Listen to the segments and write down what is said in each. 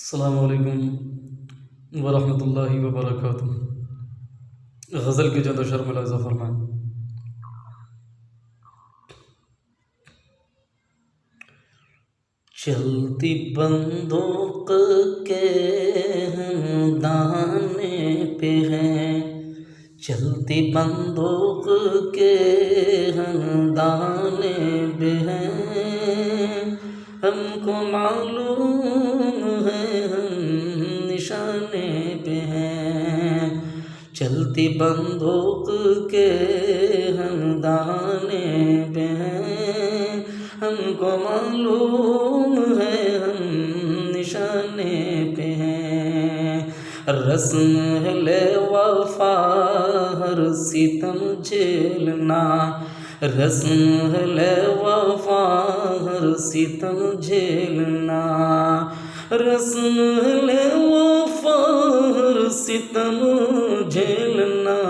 السلام علیکم ورحمۃ اللہ وبرکاتہ۔ غزل کی جد و شرم ملاحظہ فرمائیں۔ چلتی بندوق کے ہم دانے پہ ہیں، چلتی بندوق کے ہم دانے پہ ہیں، ہم کو معلوم ہے ہم نشانے پہ ہیں، چلتی بندوق کے ہم دانے پہ ہیں، ہم کو معلوم ہے ہم نشانے پہ ہیں، رسم ہے وفا ہر ستم جھیلنا، رسم ہے وفا ہر ستم جھیلنا، رسم ہے وفا ہر ستم جھیلنا،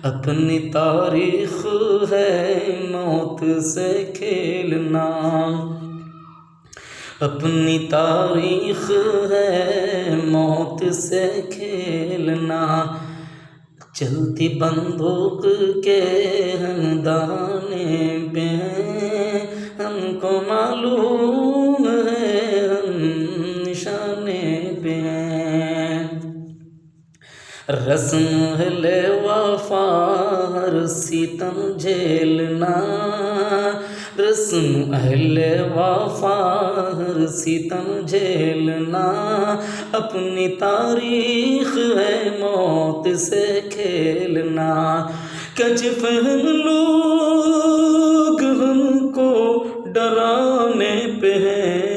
اپنی تاریخ ہے موت سے کھیلنا، اپنی تاریخ ہے موت سے کھیلنا، چلتی بندوق کے ہم دانے پہ ہیں، ہم کو معلوم ہے ہم نشانے پہ ہیں، رسم ہے وفا ہر ستم جھیلنا، رسم اہل وفا ہر ستم جھیلنا، اپنی تاریخ ہے موت سے کھیلنا، کج فہم لوگ ہم کو ڈرانے پہ ہیں،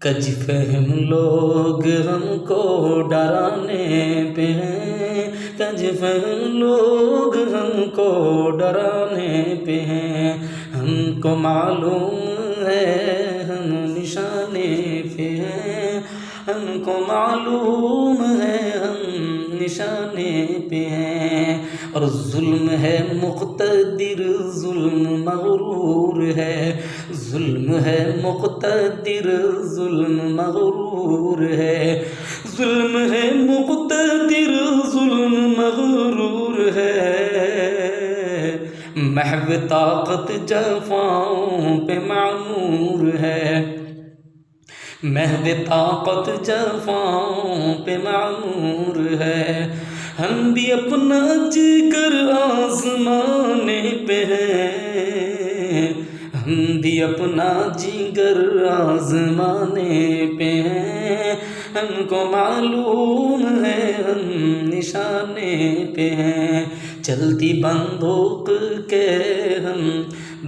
کج فہم لوگ ہم کو ڈرانے پہ ہیں، کج فہم لوگ ہم کو ڈرانے پہ ہیں، ہم کو معلوم ہے ہم نشانے پہ ہیں، ہم کو معلوم ہے ہم نشانے پہ ہیں، اور ظلم ہے مقتدر ظلم مغرور ہے، ظلم ہے مقتدر ظلم مغرور ہے، ظلم ہے مقتدر ظلم مغرور ہے، محو طاقت جفاؤں پہ معمور ہے، محو طاقت جفاؤں پہ معمور ہے، ہم بھی اپنا جگر آزمانے پہ ہیں، ہم بھی اپنا جگر آزمانے پہ ہیں، ہم کو معلوم ہے ہم نشانے پہ ہیں، چلتی بندوق کے ہم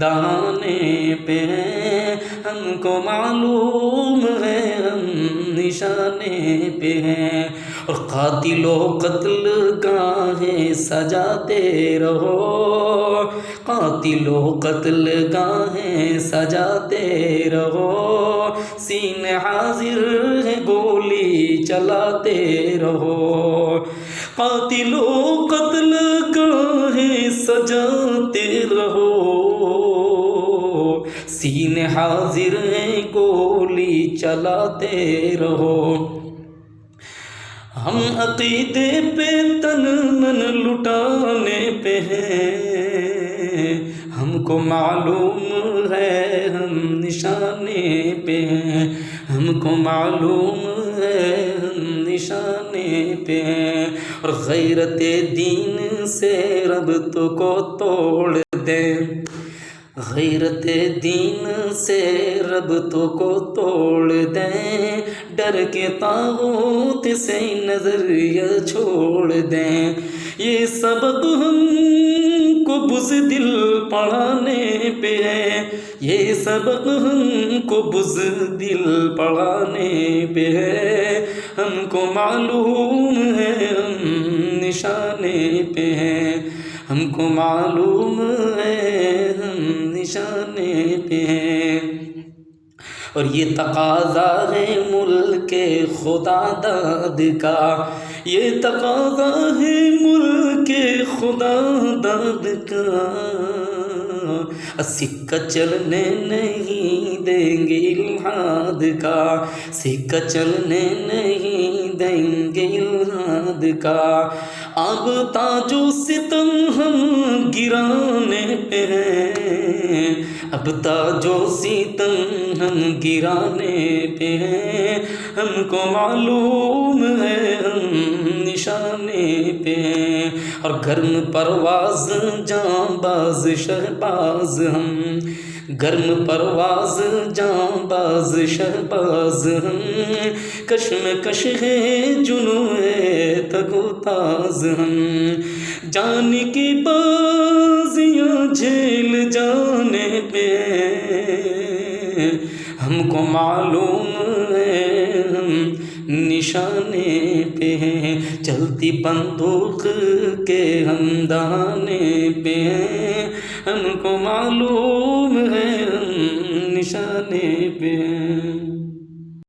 دانے پہ ہیں، ہم کو معلوم ہے ہم نشانے پہ ہیں، اور قاتل و قتل گاہیں سجاتے رہو، قاتل و قتل گاہیں سجاتے رہو، سینے حاضر ہے گولی چلاتے رہو، قاتل و قتل گاہیں سجاتے رہو، سینے حاضر ہیں گولی چلاتے رہو، ہم عقیدے پہ تن من لٹانے پہ ہیں، ہم کو معلوم ہے ہم نشانے پہ ہیں، ہم کو معلوم ہے ہم نشانے پہ ہیں، اور غیرت دین سے ربط کو توڑ دیں، غیرت دین سے ربط کو توڑ دیں، ڈر کے طاغوت سے نظریہ چھوڑ دیں، یہ سبق ہم کو بزدل پڑھانے پہ ہے، یہ سبق ہم کو بزدل پڑھانے پہ ہے، ہم کو معلوم ہے ہم نشانے پہ ہیں، ہم کو معلوم ہے ہم نشانے پہ ہیں، اور یہ تقاضا ہے ملک خدا داد کا، یہ تقاضا ہے ملک خدا داد کا، سکہ چلنے نہیں دیں گے الحاد کا، سکہ چلنے نہیں دیں گے الحاد کا، اب تاج و ستم ہم گرانے پہ ہیں، اب تاج و ستم ہم گرانے پہ ہیں، ہم کو معلوم ہے ہم نشانے پہ ہیں، اور گرم پرواز جاں باز شہباز ہم، گرم پرواز جاں باز شہباز ہم، کشمکش ہے جنوں ہے تگ و تاز ہم، جان کی بازیاں جھیل جانے پہ ہم کو معلوم ہے ہم نشانے پہ ہیں، چلتی بندوق کے ہم دانے پہ ہیں، ہم کو معلوم ہے ہم نشانے پہ ہیں۔